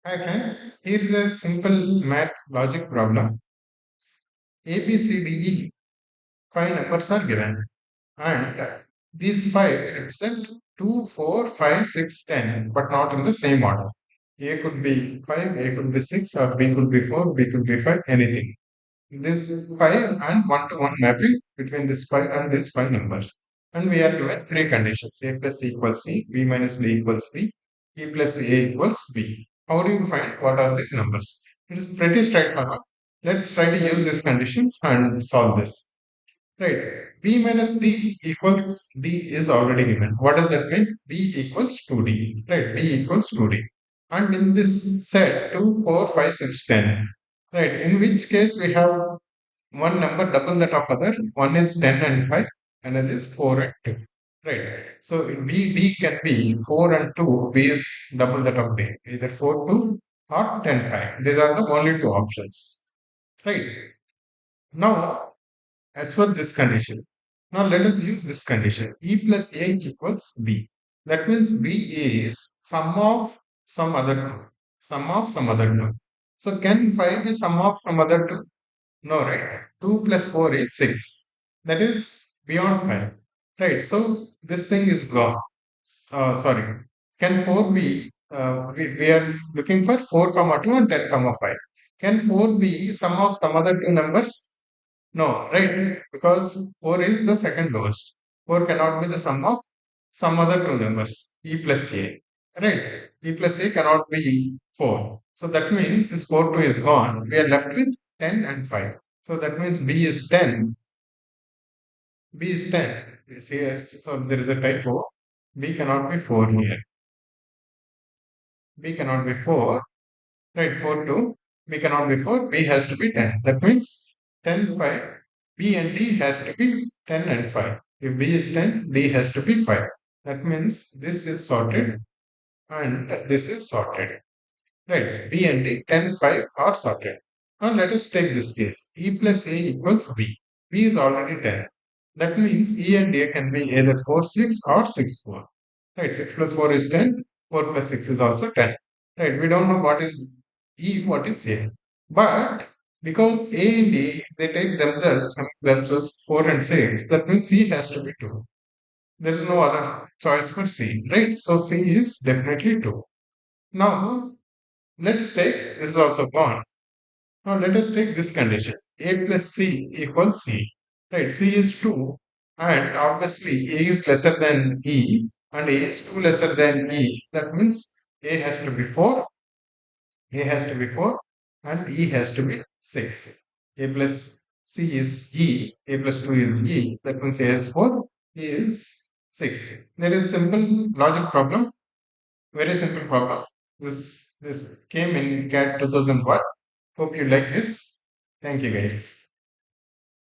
Hi friends, here is a simple math logic problem. A, B, C, D, E, five numbers are given and these five represent 2, 4, 5, 6, 10, but not in the same order. A could be 5, A could be 6 or B could be 4, B could be 5, anything. This 5 and 1 to 1 mapping between this 5 and these 5 numbers. And we are given three conditions. A plus C equals C, B minus B equals B, E plus A equals B. How do you find what are these numbers? It is pretty straightforward. Let's try to use these conditions and solve this. Right. B minus D equals D is already given. What does that mean? B equals 2D. Right. B equals 2D. And in this set 2, 4, 5, 6, 10. Right. In which case we have one number double that of other. One is 10 and 5. Another is 4 and 2. Right. So D can be 4 and 2. B is double that of D. Either 4, 2 or 10, 5. These are the only two options. Right. Now as per this condition. Now let us use this condition. E plus A equals B. That means B is sum of some other two. Sum of some other two. So can 5 be sum of some other two? No, right? 2 plus 4 is 6. That is beyond 5. Right. So this thing is gone. Sorry. Can 4 be, we are looking for 4 comma 2 and 10 comma 5. Can 4 be sum of some other two numbers? No, right? Because 4 is the second lowest. 4 cannot be the sum of some other two numbers, E plus A. Right? E plus A cannot be 4. So that means this 4 2 is gone. We are left with 10 and 5. So that means B is 10. B is 10. Here, so there is a typo. B cannot be 4 here. B cannot be 4. Right, 4 2. B cannot be 4. B has to be 10. That means 10 5. B and D has to be 10 and 5. If B is 10, D has to be 5. That means this is sorted and this is sorted. Right, B and D 10 5 are sorted. Now let us take this case. E plus A equals B. B is already 10. That means E and A can be either 4 6 or 6 4. Right, 6 plus 4 is 10. 4 plus 6 is also 10. Right, we don't know what is E, what is A. But because A and D, they take themselves 4 and 6, that means C has to be 2. There is no other choice for C, right? So C is definitely 2. Now, let's take, this is also gone. Now, let us take this condition. A plus C equals C. Right, C is 2. And obviously, A is lesser than E and A is 2 lesser than E. That means A has to be 4, A has to be 4 and E has to be 6. A plus C is E, A plus 2 is E. That means A is 4, E is 6. That is simple logic problem. Very simple problem. This came in CAT 2001. Hope you like this. Thank you guys.